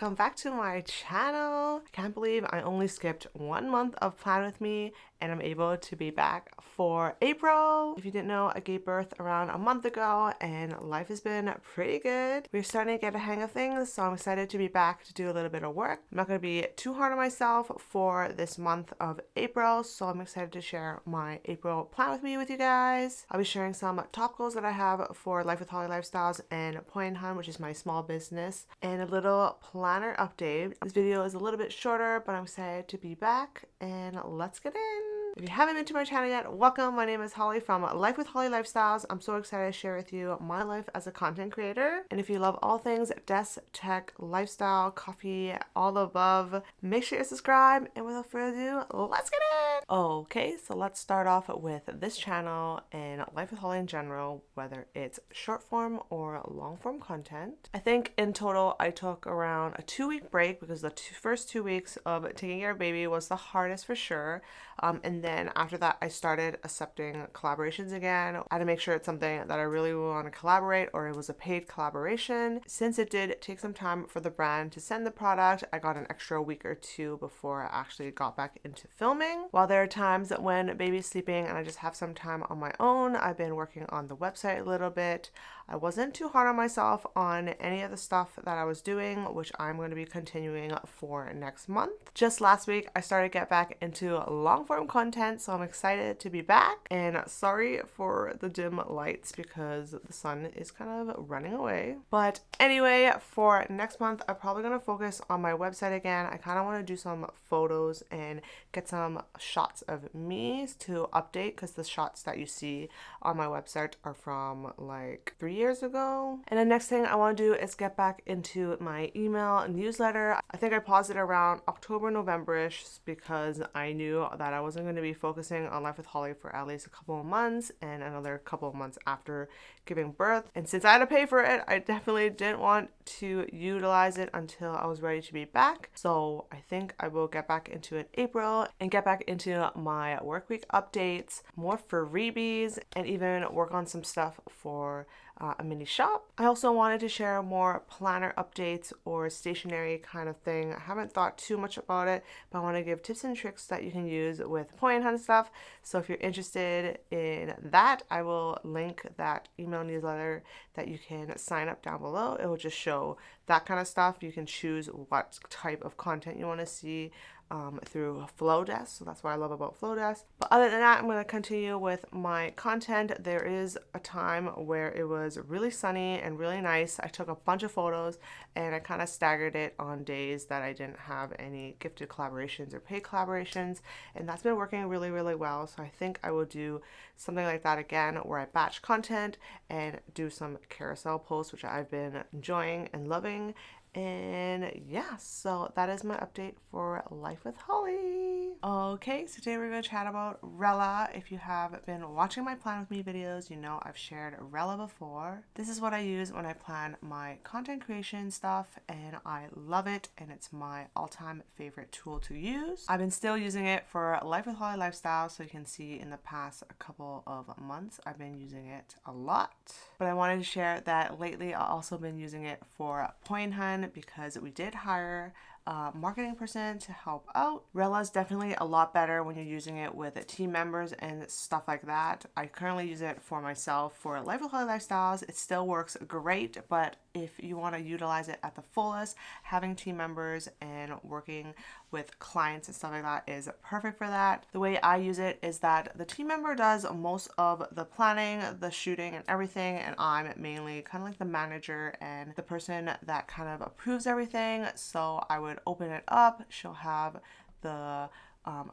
welcome back to my channel. I can't believe I only skipped 1 month of Plan With Me and I'm able to be back for April. If you didn't know, I gave birth around a month ago and life has been pretty good. We're starting to get a hang of things, so I'm excited to be back to do a little bit of work. I'm not going to be too hard on myself for this month of April, so I'm excited to share my April Plan With Me with you guys. I'll be sharing some top goals that I have for Life with Holly Lifestyles and Poi Hun, which is my small business, and a little planner update. This video is a little bit shorter, but I'm excited to be back and let's get in. If you haven't been to my channel yet, welcome. My name is Holly from Life with Holly Lifestyles. I'm so excited to share with you my life as a content creator. And if you love all things desk, tech, lifestyle, coffee, all above, make sure you subscribe. And without further ado, let's get in. Okay, so let's start off with this channel and Life with Holly in general, whether it's short form or long form content. I think in total, I took around a 2-week break because the first 2 weeks of taking care of baby was the hardest for sure. And then after that, I started accepting collaborations again. I had to make sure it's something that I really want to collaborate or it was a paid collaboration. Since it did take some time for the brand to send the product, I got an extra week or two before I actually got back into filming. While there are times when baby's sleeping and I just have some time on my own, I've been working on the website a little bit. I wasn't too hard on myself on any of the stuff that I was doing, which I'm going to be continuing for next month. Just last week, I started to get back into long form content, so I'm excited to be back. And sorry for the dim lights because the sun is kind of running away. But anyway, for next month, I'm probably going to focus on my website again. I kind of want to do some photos and get some shots of me to update because the shots that you see on my website are from like 3 years ago. And the next thing I want to do is get back into my email newsletter. I think I paused it around October, November-ish because I knew that I wasn't going to be focusing on Life with Holly for at least a couple of months and another couple of months after giving birth. And since I had to pay for it, I definitely didn't want to utilize it until I was ready to be back. So I think I will get back into it in April and get back into my work week updates, more freebies, and even work on some stuff for a mini shop. I also wanted to share more planner updates or stationery kind of thing. I haven't thought too much about it, but I want to give tips and tricks that you can use with Poi Hun stuff. So if you're interested in that, I will link that email newsletter that you can sign up down below. It will just show that kind of stuff. You can choose what type of content you want to see through Flowdesk, so that's what I love about Flowdesk. But other than that, I'm going to continue with my content. There is a time where it was really sunny and really nice. I took a bunch of photos and I kind of staggered it on days that I didn't have any gifted collaborations or paid collaborations, and that's been working really, really well. So I think I will do something like that again where I batch content and do some carousel posts, which I've been enjoying and loving. And yeah, so that is my update for Life with Holly. Okay, so today we're going to chat about Rella. If you have been watching my Plan With Me videos, you know I've shared Rella before. This is what I use when I plan my content creation stuff, and I love it, and it's my all-time favorite tool to use. I've been still using it for Life with Holly Lifestyle, so you can see in the past couple of months I've been using it a lot. But I wanted to share that lately I've also been using it for Poi Hun because we did hire a marketing person to help out. Rella is definitely a lot better when you're using it with team members and stuff like that. I currently use it for myself for Life with Holly Lifestyles. It still works great, but if you want to utilize it at the fullest, having team members and working with clients and stuff like that is perfect for that. The way I use it is that the team member does most of the planning, the shooting, and everything, and I'm mainly kind of like the manager and the person that kind of approves everything. So I would open it up, she'll have the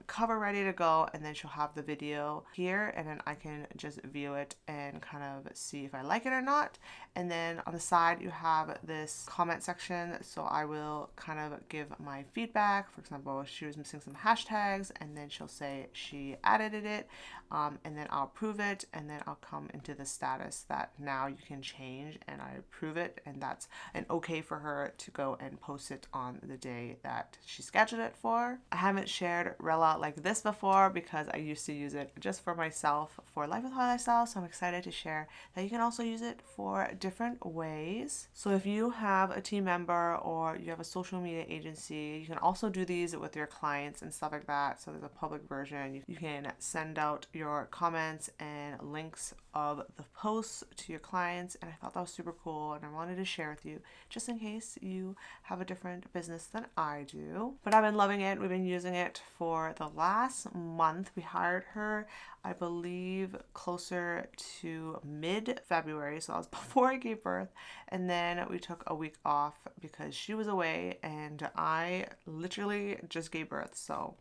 cover ready to go, and then she'll have the video here, and then I can just view it and kind of see if I like it or not. And then on the side you have this comment section, so I will kind of give my feedback. For example, she was missing some hashtags, and then she'll say she edited it, and then I'll approve it, and then I'll come into the status that now you can change, and I approve it, and that's an okay for her to go and post it on the day that she scheduled it for. I haven't shared Rella like this before because I used to use it just for myself for Life with High Lifestyle, so I'm excited to share that you can also use it for different ways. So if you have a team member or you have a social media agency, you can also do these with your clients and stuff like that. So there's a public version. You can send out your comments and links of the posts to your clients, and I thought that was super cool and I wanted to share with you just in case you have a different business than I do. But I've been loving it. We've been using it for the last month. We hired her, I believe, closer to mid-February, so that was before I gave birth, and then we took a week off because she was away and I literally just gave birth, so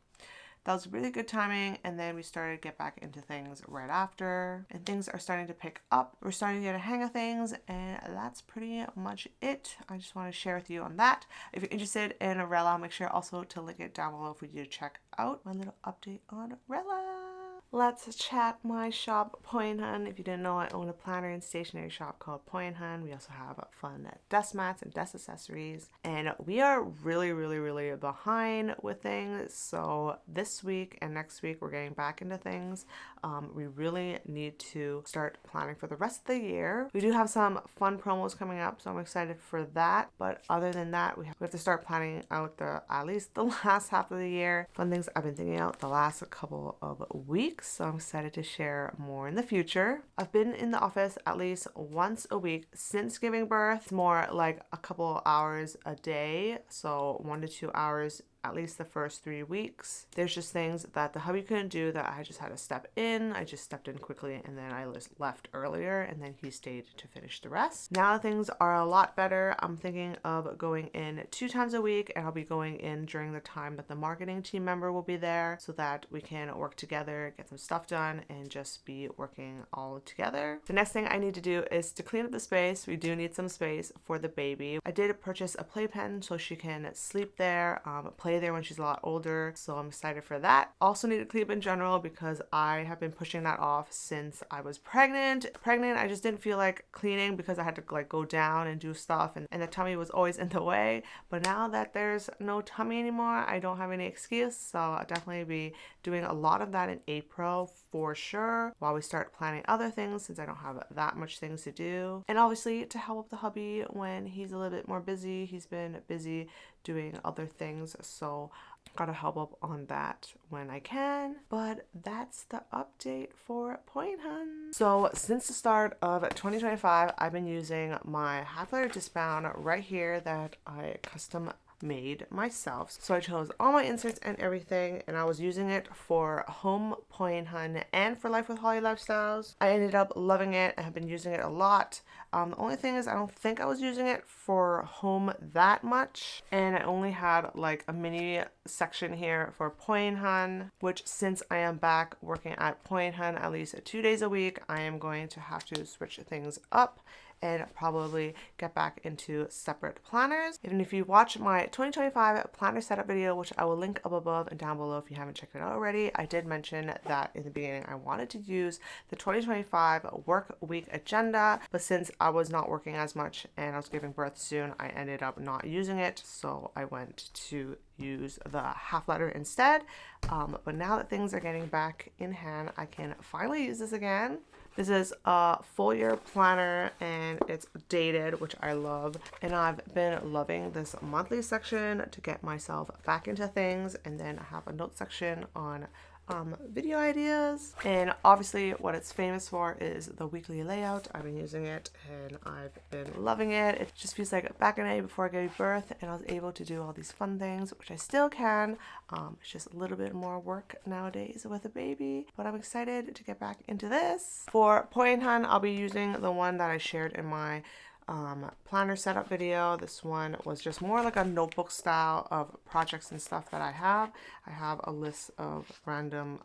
that was really good timing, and then we started to get back into things right after, and things are starting to pick up. We're starting to get a hang of things, and that's pretty much it. I just want to share with you on that. If you're interested in Rella, make sure also to link it down below for you to check out my little update on Rella. Let's chat my shop, Poi Hun. If you didn't know, I own a planner and stationery shop called Poi Hun. We also have fun desk mats and desk accessories. And we are really behind with things. So this week and next week, we're getting back into things. We really need to start planning for the rest of the year. We do have some fun promos coming up, so I'm excited for that. But other than that, we have to start planning out at least the last half of the year. Fun things I've been thinking out the last couple of weeks. So I'm excited to share more in the future. I've been in the office at least once a week since giving birth. It's more like a couple hours a day, so 1 to 2 hours at least the first 3 weeks. There's just things that the hubby couldn't do that I just had to step in. I just stepped in quickly and then I left earlier and then he stayed to finish the rest. Now things are a lot better. I'm thinking of going in 2 times a week, and I'll be going in during the time that the marketing team member will be there so that we can work together, get some stuff done, and just be working all together. The next thing I need to do is to clean up the space. We do need some space for the baby. I did purchase a playpen so she can sleep there, play there when she's a lot older, so I'm excited for that. Also need to clean up in general because I have been pushing that off since I was pregnant. I just didn't feel like cleaning because I had to like go down and do stuff, and the tummy was always in the way. But now that there's no tummy anymore, I don't have any excuse, so I'll definitely be doing a lot of that in April for sure, while we start planning other things since I don't have that much things to do. And obviously to help the hubby when he's a little bit more busy. He's been busy doing other things, so gotta help up on that when I can. But that's the update for Poi Hun. So since the start of 2025, I've been using my half-liter discount right here that I custom made myself. So I chose all my inserts and everything, and I was using it for Home Poi Hun and for Life with Holly Lifestyles. I ended up loving it. I have been using it a lot. The only thing is I don't think I was using it for home that much, and I only had like a mini section here for Poi Hun, which since I am back working at Poi Hun at least 2 days a week, I am going to have to switch things up and probably get back into separate planners. Even if you watch my 2025 planner setup video, which I will link up above and down below if you haven't checked it out already, I did mention that in the beginning I wanted to use the 2025 work week agenda, but since I was not working as much and I was giving birth soon, I ended up not using it, so I went to use the half letter instead. But now that things are getting back in hand, I can finally use this again. This is a full year planner and it's dated, which I love. And I've been loving this monthly section to get myself back into things. And then I have a note section on video ideas, and obviously what it's famous for is the weekly layout. I've been using it and I've been loving it. It just feels like back in the day before I gave birth and I was able to do all these fun things, which I still can. It's just a little bit more work nowadays with a baby, but I'm excited to get back into this. For Poi Hun, I'll be using the one that I shared in my planner setup video. This one was just more like a notebook style of projects and stuff that I have. I have a list of random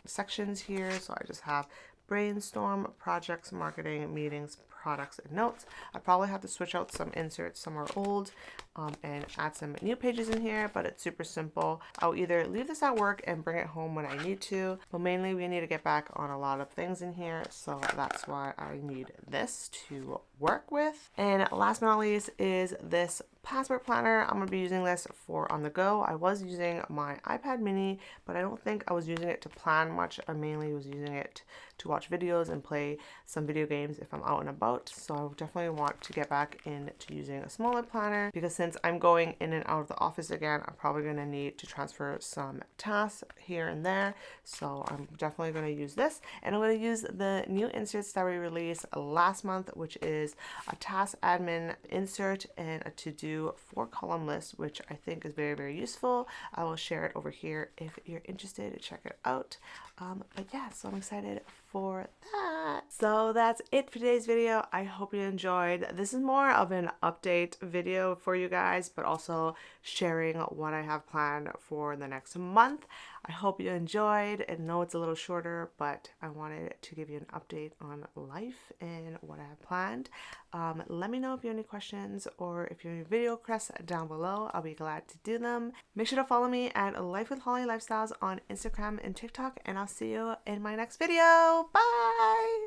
sections here, so I just have brainstorm, projects, marketing, meetings, products, and notes. I probably have to switch out some inserts, some are old, and add some new pages in here, but it's super simple. I'll either leave this at work and bring it home when I need to, but mainly we need to get back on a lot of things in here, so that's why I need this to work with. And last but not least is this passport planner. I'm going to be using this for on the go. I was using my iPad mini, but I don't think I was using it to plan much. I mainly was using it to watch videos and play some video games if I'm out and about. So I definitely want to get back into using a smaller planner, because since I'm going in and out of the office again, I'm probably going to need to transfer some tasks here and there. So I'm definitely going to use this, and I'm going to use the new inserts that we released last month, which is a task admin insert and a to-do 4-column list, which I think is very, very useful. I will share it over here if you're interested to check it out. But yeah, so I'm excited for that. So that's it for today's video. I hope you enjoyed. This is more of an update video for you guys, but also sharing what I have planned for the next month. I hope you enjoyed. I know it's a little shorter, but I wanted to give you an update on life and what I have planned. Let me know if you have any questions or if you have any video requests down below. I'll be glad to do them. Make sure to follow me at Life with Holly Lifestyles on Instagram and TikTok, and I'll see you in my next video. Bye!